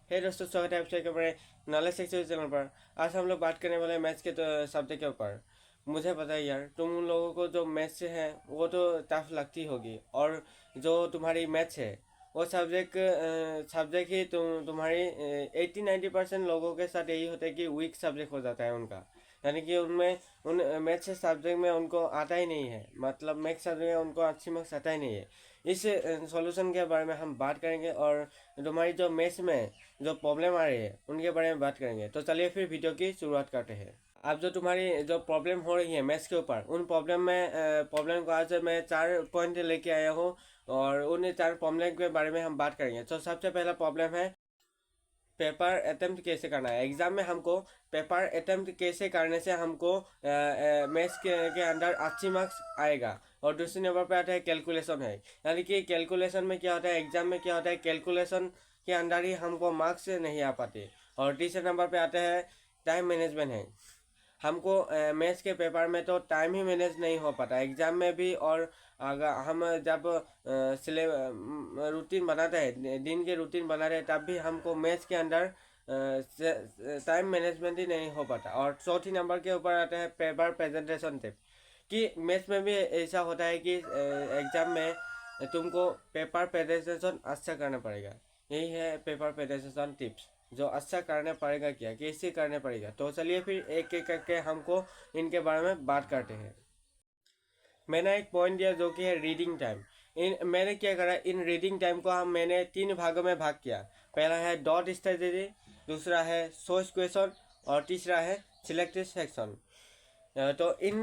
हे दोस्तों, स्वागत है आपके हमारे नॉलेज सेक्शन चैनल पर। आज हम लोग बात करने वाले हैं मैथ्स के सब्जेक्ट के ऊपर। मुझे पता है यार, तुम लोगों को जो मैथ्स है वो तो टफ लगती होगी, और जो तुम्हारी मैथ्स है वो सब्जेक्ट ही तुम्हारी 80-90% लोगों के साथ यही होता है कि वीक सब्जेक्ट हो जाता है उनका। यानी कि उनमें उन मैथ्स सब्जेक्ट में उनको आता ही नहीं है, मतलब मैथ्स सब्जेक्ट में उनको अच्छी मार्क्स आता ही नहीं है। इस सॉल्यूशन के बारे में हम बात करेंगे, और तुम्हारी जो मैथ्स में जो प्रॉब्लम आ रही है उनके बारे में बात करेंगे। तो चलिए फिर वीडियो की शुरुआत करते हैं। अब जो तुम्हारी जो प्रॉब्लम हो रही है मैथ्स के ऊपर, उन प्रॉब्लम को आज मैं 4 पॉइंट लेके आया हूँ, और उन 4 प्रॉब्लम के बारे में हम बात करेंगे। तो सबसे पहला प्रॉब्लम है पेपर अटेम्प्ट कैसे करना है। एग्जाम में हमको पेपर अटेम्प्ट कैसे करने से हमको मैथ्स के अंदर अच्छी मार्क्स आएगा। और दूसरे नंबर पे आता है कैलकुलेशन है। यानी कि कैलकुलेशन में क्या होता है, एग्जाम में क्या होता है, कैलकुलेशन के अंदर ही हमको मार्क्स नहीं आ पाते। और तीसरे नंबर पे आता है टाइम मैनेजमेंट है। हमको मैथ्स के पेपर में तो टाइम ही मैनेज नहीं हो पाता एग्जाम में भी। और अगर हम जब सिले रूटीन बनाते हैं, दिन के रूटीन बनाते हैं, तब भी हमको मैथ्स के अंदर टाइम मैनेजमेंट ही नहीं हो पाता। और चौथी नंबर के ऊपर आता है पेपर प्रेजेंटेशन टिप, कि मैथ्स में भी ऐसा होता है कि एग्जाम में तुमको पेपर प्रेजेंटेशन अच्छा करना पड़ेगा। यही है पेपर प्रेजेंटेशन टिप्स, जो अच्छा करना पड़ेगा, क्या कैसे करना पड़ेगा। तो चलिए फिर एक एक करके हमको इनके बारे में बात करते हैं। मैंने एक पॉइंट दिया जो कि है रीडिंग टाइम। इन मैंने क्या करा, इन रीडिंग टाइम को मैंने 3 भागों में भाग किया। पहला है डॉट स्ट्रेटेजी, दूसरा है सोर्स क्वेश्चन, और तीसरा है सिलेक्टेड सेक्शन। तो इन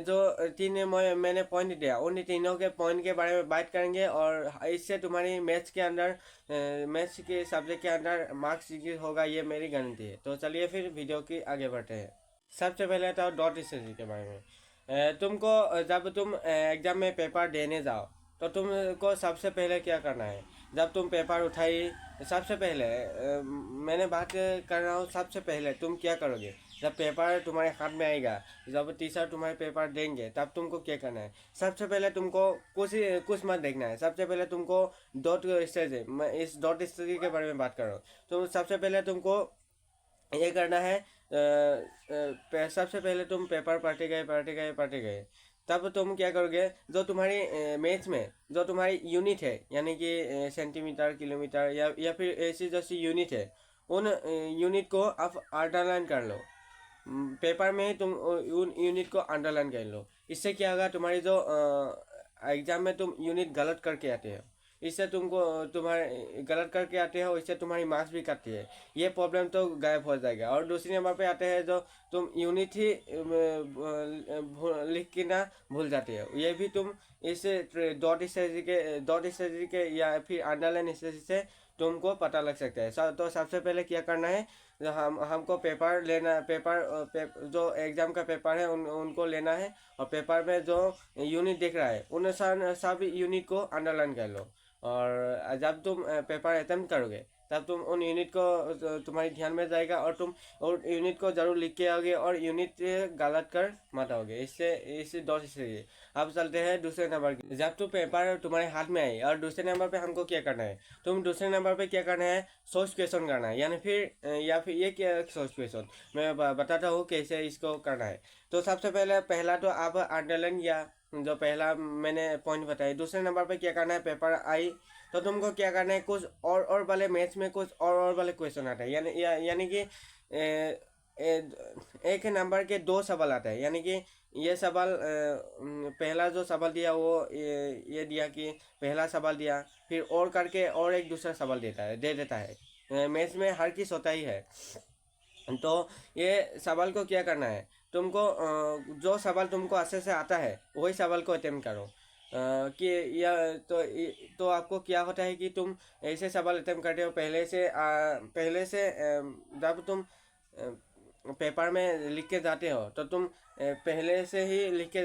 जो मैंने पॉइंट दिया, उन तीनों के पॉइंट के बारे में बात करेंगे, और इससे तुम्हारी मैथ्स के अंदर मैथ्स के सब्जेक्ट के अंदर मार्क्स होगा, ये मेरी गारंटी है। तो चलिए फिर वीडियो की आगे बढ़ते हैं। सबसे पहले तो डॉट स्ट्रेटजी के बारे में। तुमको जब तुम एग्जाम में पेपर देने जाओ, तो तुमको सबसे पहले क्या करना है। जब तुम पेपर उठाई, सबसे पहले मैंने बात कर रहा हूँ, सबसे पहले तुम क्या करोगे जब पेपर तुम्हारे हाथ में आएगा। जब टीचर तुम्हारे पेपर देंगे तब तुमको क्या करना है। सबसे पहले तुमको कुछ मत देखना है। सबसे पहले तुमको डॉट स्टेज है, मैं इस डॉट स्टेज के बारे में बात कर रहा हूँ। तो सबसे पहले तुमको ये करना है, सबसे पहले तुम पेपर पढ़ते गए, तब तुम क्या करोगे, जो तुम्हारी मैथ्स में जो तुम्हारी यूनिट है, यानी कि सेंटीमीटर किलोमीटर या फिर ऐसी जैसी यूनिट है, उन यूनिट को आप अंडरलाइन कर लो। पेपर में ही तुम उन यूनिट को अंडरलाइन कर लो। इससे क्या होगा, तुम्हारी जो एग्जाम में तुम यूनिट गलत करके आते हो, इससे तुमको तुम्हारे गलत करके आते हो, इससे तुम्हारी मार्क्स भी काटती है। ये प्रॉब्लम तो गायब हो जाएगा। और दूसरी नंबर पे आते हैं जो तुम यूनिट ही लिख के ना भूल जाते हो, ये भी तुम इस डॉट स्ट्रेटजी के या फिर अंडरलाइन स्ट्रेटजी से तुमको पता लग सकता है। तो सबसे पहले क्या करना है, हमको पेपर लेना, जो एग्जाम का पेपर है उनको लेना है, और पेपर में जो यूनिट दिख रहा है उन सब यूनिट को अंडरलाइन कर लो। और जब तुम पेपर अटेम्प्ट करोगे, तब तुम उन यूनिट को तुम्हारे ध्यान में जाएगा, और तुम और यूनिट को जरूर लिख के आओगे, और यूनिट गलत कर मत आओगे। इससे डॉट से अब चलते हैं दूसरे नंबर की। जब तुम पेपर तुम्हारे हाथ में आए, और दूसरे नंबर पे हमको क्या करना है, तुम दूसरे नंबर पे क्या करना है, सोर्स क्वेश्चन करना है। या फिर ये क्या सोर्स क्वेश्चन, मैं बताता हूँ कैसे इसको करना है। तो सबसे पहला तो आप अंडरलाइन या जो पहला मैंने पॉइंट बताया। दूसरे नंबर पे क्या करना है, पेपर आई तो तुमको क्या करना है, कुछ और वाले मैथ्स में कुछ और वाले क्वेश्चन आते हैं, यानी कि एक नंबर के 2 सवाल आते हैं। यानी कि ये सवाल पहला जो सवाल दिया वो ये दिया कि पहला सवाल दिया, फिर और करके और एक दूसरा सवाल दे देता है। मैथ्स में हर चीज़ होता ही है। तो ये सवाल को क्या करना है, तुमको जो सवाल तुमको अच्छे से आता है वही सवाल को अटेम्प्ट करो। कि या तो आपको क्या होता है कि तुम ऐसे सवाल अटेम्प्ट करते हो जब तुम पेपर में लिख के जाते हो, तो तुम पहले से ही लिख के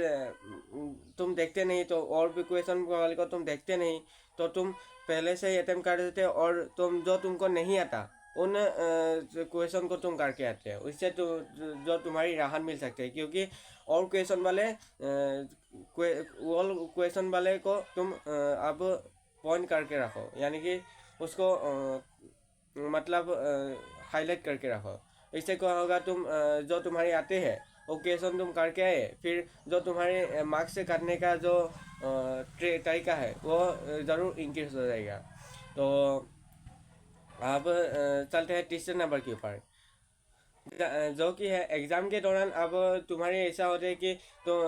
तुम देखते नहीं, तो और भी क्वेश्चन वाले को तुम देखते नहीं, तो तुम पहले से ही अटेम्प्ट कर देते हो, और तुमको नहीं आता उन क्वेश्चन को तुम करके आते हो। इससे जो तुम्हारी राहत मिल सकती है, क्योंकि और क्वेश्चन वाले को तुम अब पॉइंट करके रखो, यानी कि उसको मतलब हाईलाइट करके रखो। इससे क्या होगा, तुम जो तुम्हारे आते हैं वो क्वेश्चन तुम करके आए, फिर जो तुम्हारे मार्क्स से करने का जो तरीका है वो ज़रूर इंक्रीज हो जाएगा। तो अब चलते हैं तीसरे नंबर के ऊपर, जो कि है एग्ज़ाम के दौरान। अब तुम्हारे ऐसा होता है कि तो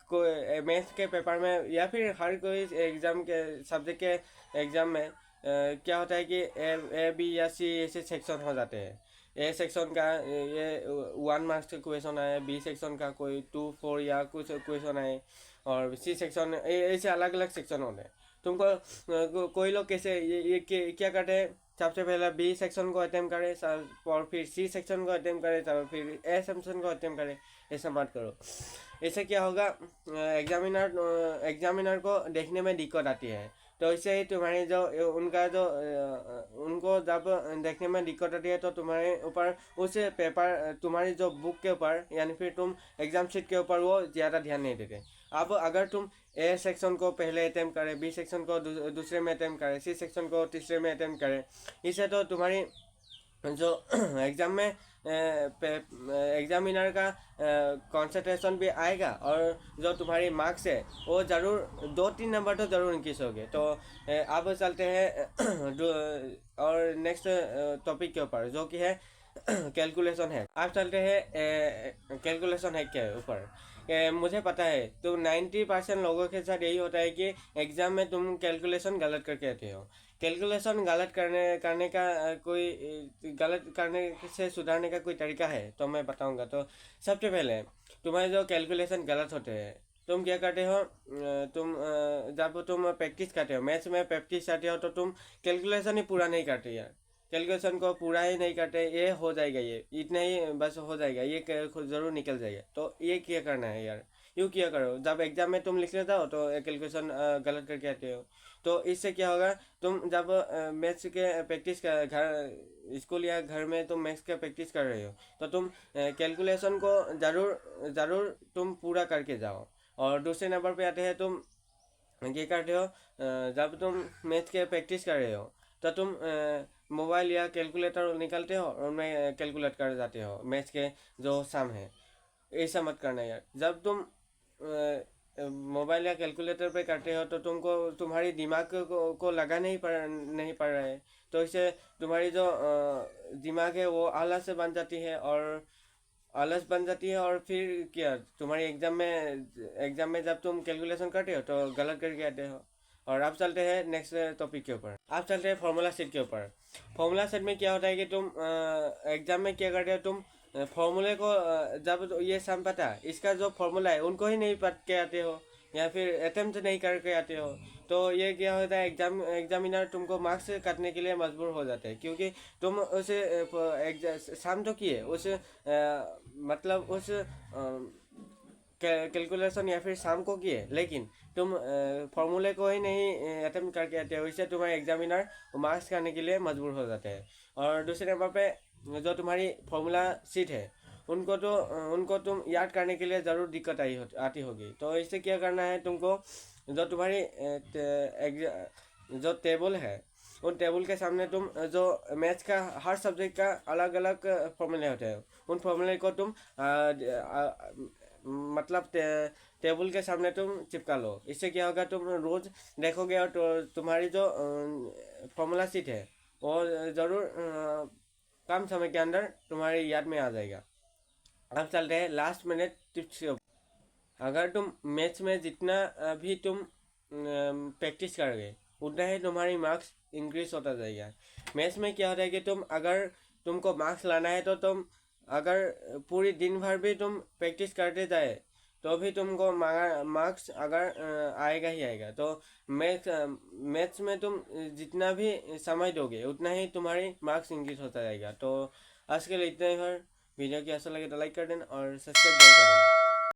कोई मैथ्स के पेपर में या फिर हर कोई एग्ज़ाम के सब्जेक्ट के एग्ज़ाम में क्या होता है कि ए बी या सी ऐसे सेक्शन हो जाते हैं। ए सेक्शन का ये 1 मार्क्स का क्वेश्चन आए, बी सेक्शन का कोई 2 4 या कुछ क्वेश्चन आए, और सी सेक्शन ऐसे अलग अलग सेक्शन होते हैं। तुमको कोई लोग कैसे ये क्या करते हैं, सबसे पहले बी सेक्शन को अटेम्प्ट करें और फिर सी सेक्शन को अटेम्प्ट करें, तब फिर ए सेक्शन को अटेम्प्ट करें। ऐसा मत करो। इससे क्या होगा, एग्जामिनर को देखने में दिक्कत आती है। तो इससे ही तुम्हारे जो उनका जो उनको जब देखने में दिक्कत आती है तो तुम्हारे ऊपर उस पेपर, तुम्हारी जो बुक के ऊपर यानी फिर तुम एग्जाम शीट के ऊपर वो ज़्यादा ध्यान नहीं देते। अब अगर तुम ए सेक्शन को पहले अटैम्प्ट करें, बी सेक्शन को दूसरे में अटैम्प्ट करें, सी सेक्शन को तीसरे में अटैम्प्ट करें, इससे तो तुम्हारी जो एग्ज़ाम में एग्जामिनर का कंसंट्रेशन भी आएगा, और जो तुम्हारी मार्क्स है वो ज़रूर 2 3 नंबर तो ज़रूर इंक्रीज होंगे। तो अब चलते हैं और नेक्स्ट टॉपिक के ऊपर, जो कि है कैलकुलेशन है। आप चलते हैं कैलकुलेशन है के ऊपर। मुझे पता है तो 90% लोगों के साथ यही होता है कि एग्ज़ाम में तुम कैलकुलेशन गलत करके आते हो। कैलकुलेशन गलत करने का गलत करने से सुधारने का कोई तरीका है तो मैं बताऊंगा। तो सबसे पहले तुम्हारे जो कैलकुलेशन गलत होते हैं, तुम क्या करते हो, जब तुम प्रैक्टिस करते हो, मैथ्स में प्रैक्टिस करते हो, तो तुम कैलकुलेशन ही पूरा नहीं करते यार। कैलकुलेशन को पूरा ही नहीं करते, ये हो जाएगा, ये इतना ही बस हो जाएगा, ये ज़रूर निकल जाएगा। तो ये क्या करना है यार, यूँ किया करो। जब एग्जाम में तुम लिख लेते हो तो कैलकुलेशन गलत करके आते हो। तो इससे क्या होगा, तुम जब मैथ्स के प्रैक्टिस कर घर स्कूल या घर में तुम मैथ्स का प्रैक्टिस कर रहे हो, तो तुम कैलकुलेशन को ज़रूर ज़रूर तुम पूरा करके जाओ। और दूसरे नंबर पे आते हैं, तुम ये करते हो, जब तुम मैथ के प्रैक्टिस कर रहे हो तो तुम मोबाइल या कैलकुलेटर निकालते हो और उनमें कैलकुलेट कर जाते हो मैथ्स के जो सम है। ऐसा मत करना यार। जब तुम मोबाइल या कैलकुलेटर पे करते हो तो तुमको तुम्हारी दिमाग को लगा नहीं पड़ रहा है। तो इससे तुम्हारी जो दिमाग है वो आलस बन जाती है, और आलस बन जाती है, और फिर क्या तुम्हारी एग्जाम में जब तुम कैलकुलेशन करते हो तो गलत करके आते हो। और अब चलते हैं नेक्स्ट टॉपिक के ऊपर। अब चलते हैं फॉर्मूला सेट के ऊपर। फॉर्मूला सेट में क्या होता है कि तुम एग्जाम में क्या करते हो, तुम फॉर्मूले को जब ये सम पता है, इसका जो फॉर्मूला है उनको ही नहीं पढ़ के आते हो, या फिर अटेम्प्ट नहीं करके आते हो। तो ये क्या होता है, एग्जामिनर तुमको मार्क्स काटने के लिए मजबूर हो जाते हैं, क्योंकि तुम उसे सम तो किए, उस मतलब उस कैलकुलेशन या फिर शाम को किए, लेकिन तुम फॉर्मूले को ही नहीं अटेम्प्ट करके आते हो। इससे तुम्हारे एग्जामिनर मार्क्स करने के लिए मजबूर हो जाते हैं। और दूसरे नंबर पे जो तुम्हारी फॉर्मूला सीट है, उनको तुम याद करने के लिए ज़रूर दिक्कत आती होगी। तो इससे क्या करना है, तुमको जो तुम्हारी जो टेबल है, उन टेबल के सामने तुम जो मैथ्स का हर सब्जेक्ट का अलग अलग फॉर्मूले होते हैं, उन फॉर्मूले को तुम मतलब टेबल के सामने तुम चिपका लो। इससे क्या होगा, तुम रोज़ देखोगे और तो तुम्हारी जो फॉर्मूला सीट है वो ज़रूर कम समय के अंदर तुम्हारी याद में आ जाएगा। अब चलते हैं लास्ट मिनट टिप्स के ऊपर। अगर तुम मैथ्स में जितना भी तुम प्रैक्टिस करोगे उतना ही तुम्हारी मार्क्स इंक्रीज होता जाएगा। मैथ्स में क्या होता है कि अगर तुमको मार्क्स लाना है तो तुम अगर पूरी दिन भर भी तुम प्रैक्टिस करते जाए तो भी तुमको मार्क्स अगर आएगा ही आएगा। तो मैथ्स में तुम जितना भी समय दोगे उतना ही तुम्हारी मार्क्स इंक्रीज होता जाएगा। तो आज के लिए इतना ही। वीडियो की ऐसा लगे तो लाइक कर देना और सब्सक्राइब कर देना।